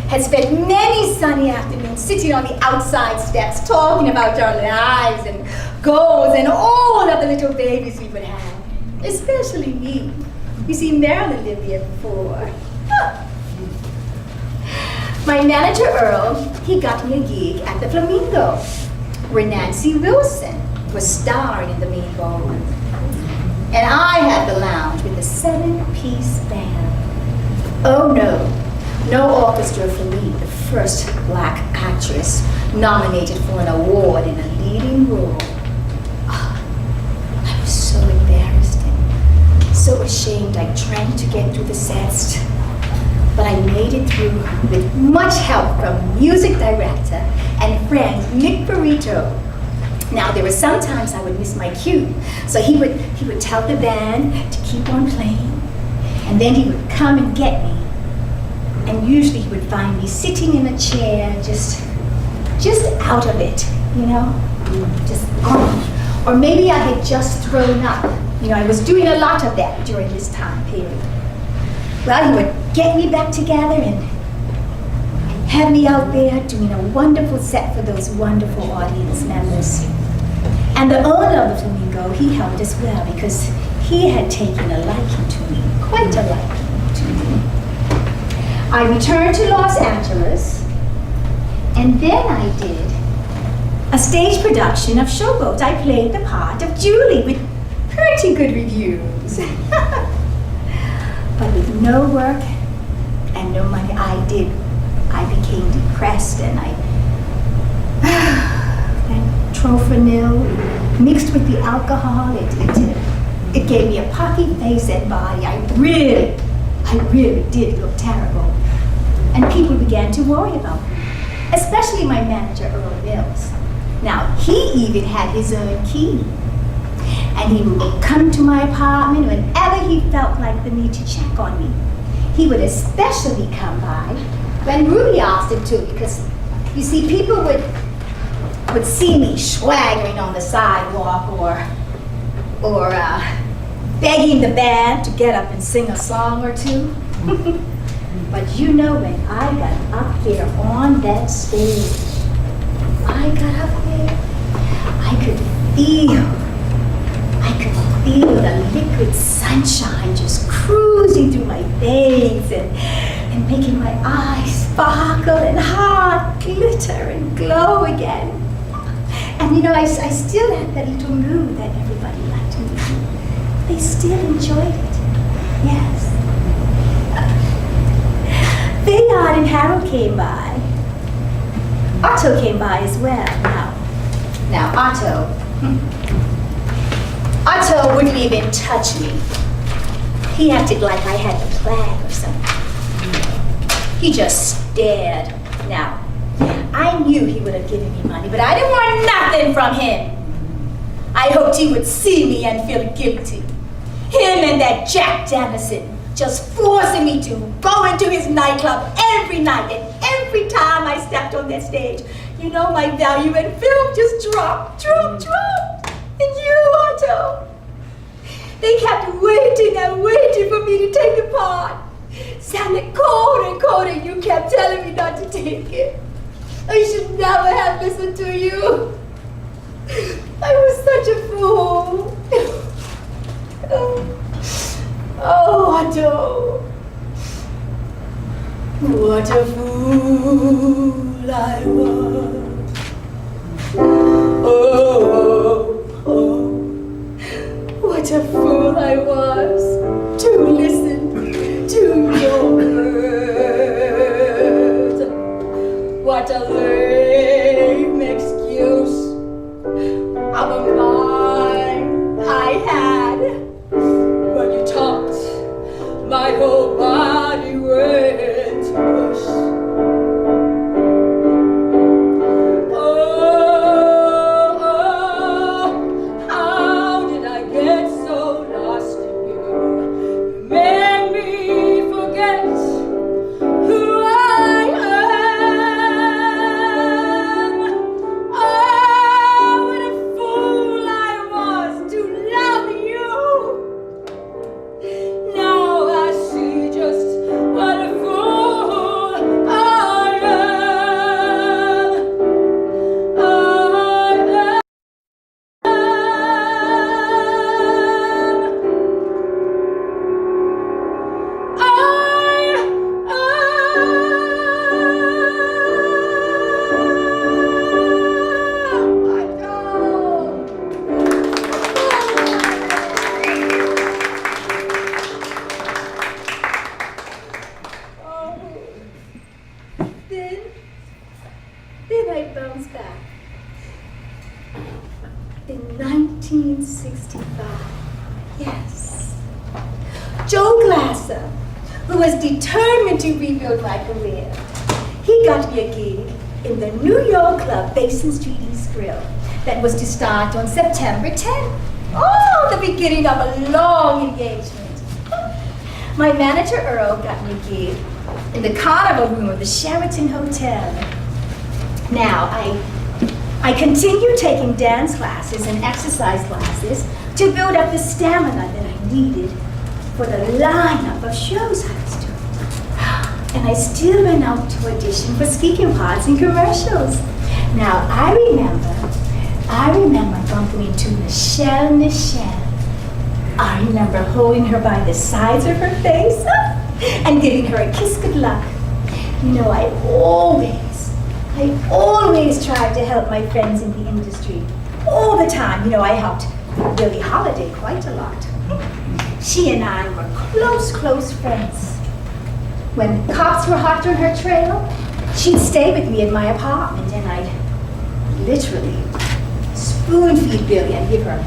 had spent many sunny afternoons sitting on the outside steps talking about our lives and goals and all of the little babies we would have, especially me. You see, Marilyn lived here before. My manager, Earl, he got me a gig at the Flamingo, where Nancy Wilson was starring in the main role. And I had the lounge with the 7-piece band. Oh no orchestra for me, the first black actress nominated for an award in a leading role. I was so embarrassed and so ashamed. I drank to get through the sets. But I made it through with much help from music director and friend Nick Burrito. Now, there were some times I would miss my cue, so he would tell the band to keep on playing, and then he would come and get me. And usually he would find me sitting in a chair, just out of it, you know, just on. Or maybe I had just thrown up. You know, I was doing a lot of that during this time period. Well, he would get me back together and have me out there doing a wonderful set for those wonderful audience members. And the owner of the Flamingo, he helped as well because he had taken a liking to me, quite a liking to me. I returned to Los Angeles, and then I did a stage production of Showboat. I played the part of Julie with pretty good reviews. But with no work and no money, I became depressed, and that trophanil mixed with the alcohol, it gave me a puffy face and body. I really did look terrible. And people began to worry about me, especially my manager, Earl Mills. Now, he even had his own key. And he would come to my apartment whenever he felt like the need to check on me. He would especially come by when Ruby asked him to, because you see, people would see me swaggering on the sidewalk or begging the band to get up and sing a song or two. But you know, when I got up there on that stage, I could feel the liquid sunshine just cruising through my veins and making my eyes sparkle and heart glitter and glow again. And you know, I still had that little mood that everybody liked me. They still enjoyed it, yes. Bayard and Harold came by. Otto came by as well. Now Otto wouldn't even touch me. He acted like I had the plague or something. He just stared. Now, I knew he would have given me money, but I didn't want nothing from him. I hoped he would see me and feel guilty. Him and that Jack Jamison just forcing me to go into his nightclub every night, and every time I stepped on that stage, you know, my value in film just dropped. And you, Otto, Otto. They kept waiting and waiting for me to take the part. Sounded cold and cold, and you kept telling me not to take it. I should never have listened to you. I was such a fool. Oh, Otto. What a fool I was. Oh, what a fool I was to listen to your words. What a lame excuse of a mind I had. When you talked, my whole body went to mush. Then I bounced back. In 1965, yes. Joe Glasser, who was determined to rebuild my career, he got me a gig in the New York club Basin Street East Grill that was to start on September 10th. Oh, the beginning of a long engagement. My manager Earl got me a gig in the carnival room of the Sheraton Hotel. Now, I continued taking dance classes and exercise classes to build up the stamina that I needed for the lineup of shows I was doing. And I still went out to audition for speaking parts in commercials. Now, I remember bumping into Michelle. I remember holding her by the sides of her face and giving her a kiss good luck. You know, I always tried to help my friends in the industry. All the time. You know, I helped Billie Holiday quite a lot. She and I were close friends. When cops were hot on her trail, she'd stay with me in my apartment and I'd literally spoon feed Billie and give her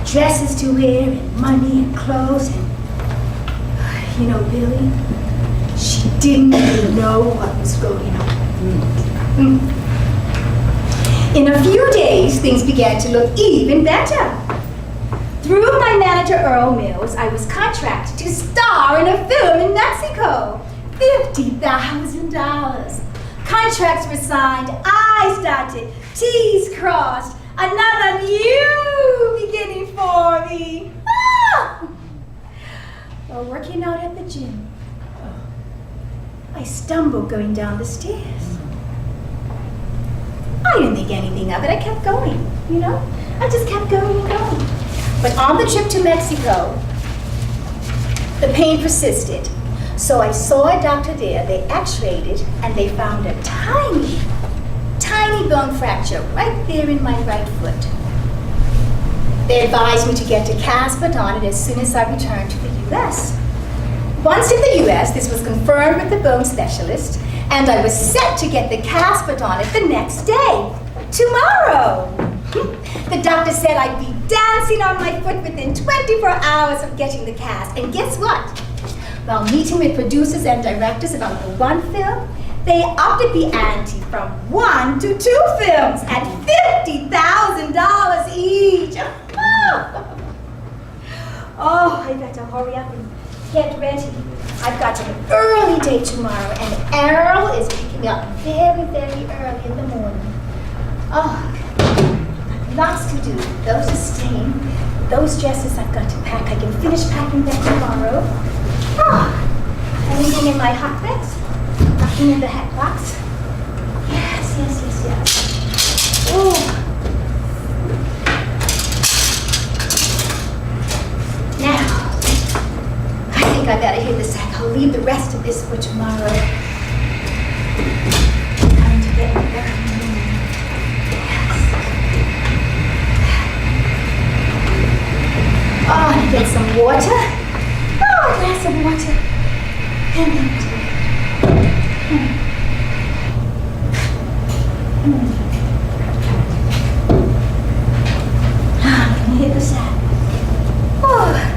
dresses to wear and money and clothes and, you know, Billie, she didn't even know what was going on. In a few days, things began to look even better. Through my manager, Earl Mills, I was contracted to star in a film in Mexico. $50,000. Contracts were signed, I's dotted, T's crossed, another new beginning for me. While working out at the gym, I stumbled going down the stairs. I didn't think anything of it. I kept going, you know? I just kept going and going. But on the trip to Mexico, the pain persisted. So I saw a doctor there. They x-rayed it, and they found a tiny bone fracture right there in my right foot. They advised me to get a cast on it as soon as I returned to the U.S. Once in the U.S., this was confirmed with the bone specialist, and I was set to get the cast on it the next day, tomorrow. The doctor said I'd be dancing on my foot within 24 hours of getting the cast. And guess what? While meeting with producers and directors about the one film, they upped the ante from 1 to 2 films at $50,000 each. Oh, I better hurry up and get ready. I've got an early day tomorrow, and Errol is picking me up very, very early in the morning. Oh, lots to do. Those are staying. Those dresses I've got to pack. I can finish packing them tomorrow. Anything in my hot bags? Nothing in the hat box? Yes. Oh. Now, I think I better hit the sack. I'll leave the rest of this for tomorrow. Time to get my back. Oh, get some water. Oh, a glass of water. And then tea. Let me hit the sack. Oh.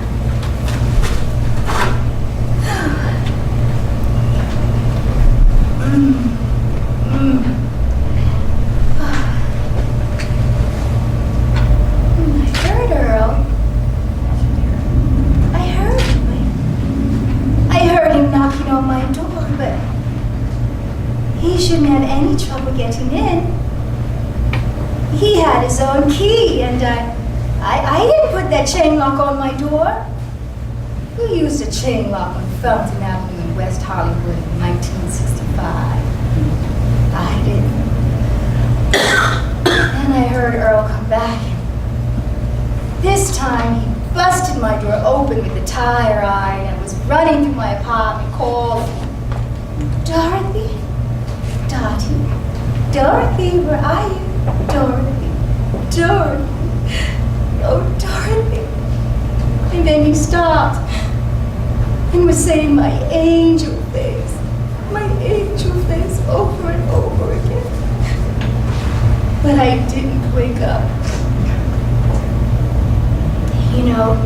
Shouldn't have any trouble getting in. He had his own key, and I didn't put that chain lock on my door. Who used a chain lock on Fountain Avenue in West Hollywood in 1965? I didn't. Then I heard Earl come back, and this time he busted my door open with a tire iron and was running through my apartment calling, "Dorothy? Dorothy, where are you? Dorothy. Oh, Dorothy." And then he stopped and was saying my angel face over and over again. But I didn't wake up. You know,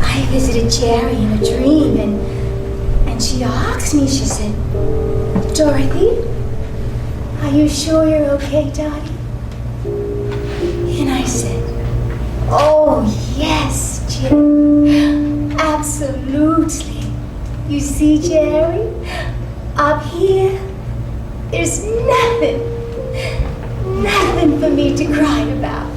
I visited Jerry in a dream, and she asked me, she said, "Dorothy, are you sure you're okay, Dottie?" And I said, "Oh, yes, Jerry, absolutely. You see, Jerry, up here, there's nothing for me to cry about."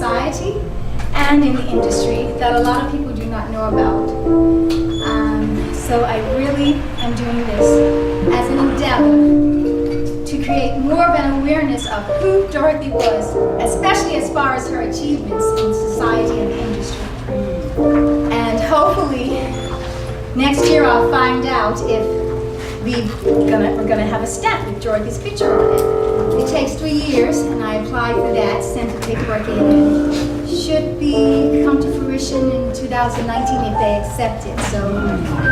society and in the industry that a lot of people do not know about. So I really am doing this as an endeavor to create more of an awareness of who Dorothy was, especially as far as her achievements in society and the industry. And hopefully, next year I'll find out if we're gonna have a stamp with Dorothy's picture on it. It takes 3 years, and I applied for that, sent the paperwork in, and should come to fruition in 2019 if they accept it. So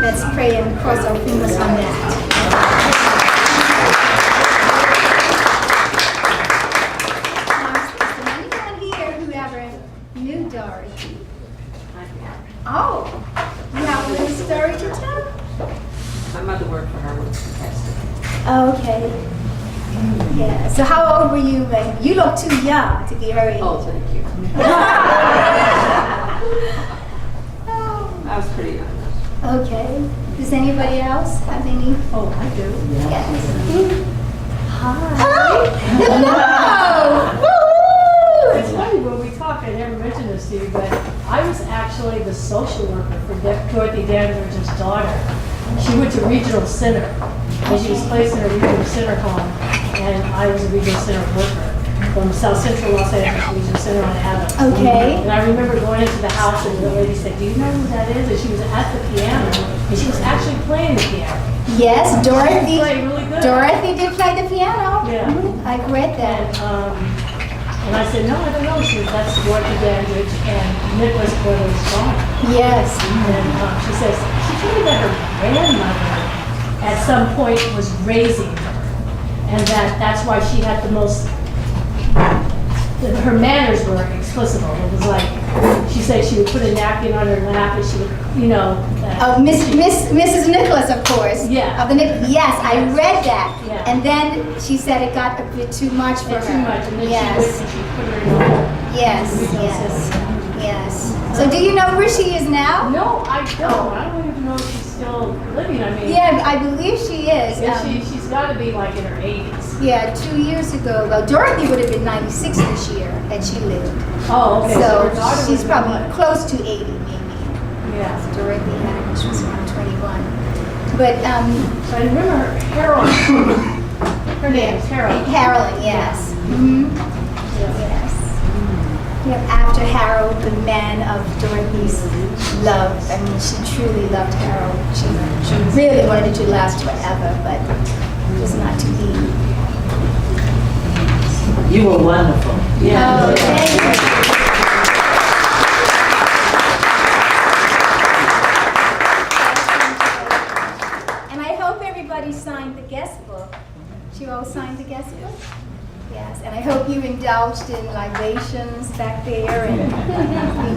let's pray and cross our fingers on that. Dorothy. Oh, you have a little story to tell? My mother worked for her when she passed away. Okay. Yeah. So how old were you when you look too young to be her age? Oh, thank you. I was pretty young. Okay. Does anybody else have any? Oh, I do. Yes. Hi. Hello. It's funny, when we talk, I never mentioned this to you, but I was actually the social worker for Dorothy Dandridge's daughter. She went to Regional Center, and she was placed in a Regional Center home, and I was a Regional Center worker from South Central Los Angeles Regional Center on Adams. Okay. And I remember going into the house, and the lady said, "Do you know who that is?" And she was at the piano, and she was actually playing the piano. Yes, Dorothy. She played really good. Dorothy did play the piano. Yeah. I've read that. And I said, "No, I don't know." She said, "That's Dorothy Dandridge and Nicholas Brothers' daughter." Yes. And she says, she told me that her grandmother at some point was raising her. And that's why she had the most, her manners were explicable. It was like, she said she would put a napkin on her lap and she would, Mrs. Nicholas, of course. Yeah. Yes, I read that. Yeah. And then she said it got a bit too much for her. too much. And then Yes. she put her in the Yes, yes. So do you know where she is now? No, I don't. I don't even know if she's still living. I mean, Yeah, I believe she is. she's got to be like in her 80s. Yeah, 2 years ago. Well, Dorothy would have been 96 this year had she lived. Oh, okay. So her daughter she's was probably what? close to 80 maybe. Yeah. Dorothy had when she was around 21. But So I remember Harold. Her name is Harold. Carolyn, yes. Mm-hmm. Yes. Yep, after Harold, the man of Dorothy's love. I mean, she truly loved Harold. She really wanted it to last forever, but it was not to be. You were wonderful. Yeah. Oh, thank you. And I hope everybody signed the guest book. You all signed the guest book? Yes, and I hope you indulged in libations back there and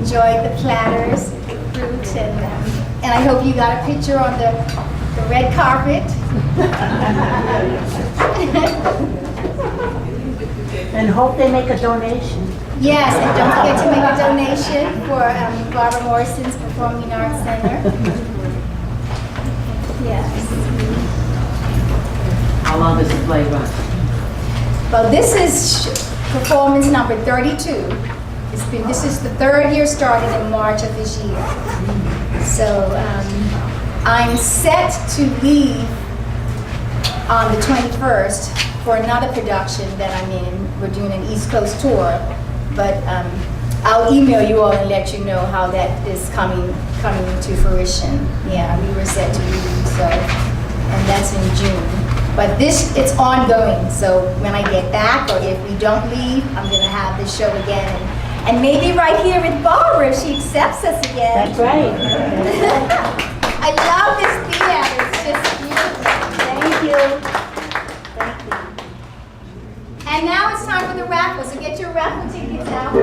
enjoyed the platters, the fruit, and I hope you got a picture on the red carpet. And hope they make a donation. Yes, and don't forget to make a donation for Barbara Morrison's Performing Arts Center. Yes. How long does the play run? Well, this is performance number 32. This is the third year started in March of this year. So I'm set to leave on the 21st for another production that I'm in. We're doing an East Coast tour, but I'll email you all and let you know how that is coming to fruition. Yeah, we were set to leave, so, and that's in June. But it's ongoing, so when I get back, or if we don't leave, I'm gonna have this show again, and maybe right here with Barbara, if she accepts us again. That's right. I love this theater, it's just beautiful. Thank you. And now it's time for the raffle, so get your raffle tickets out.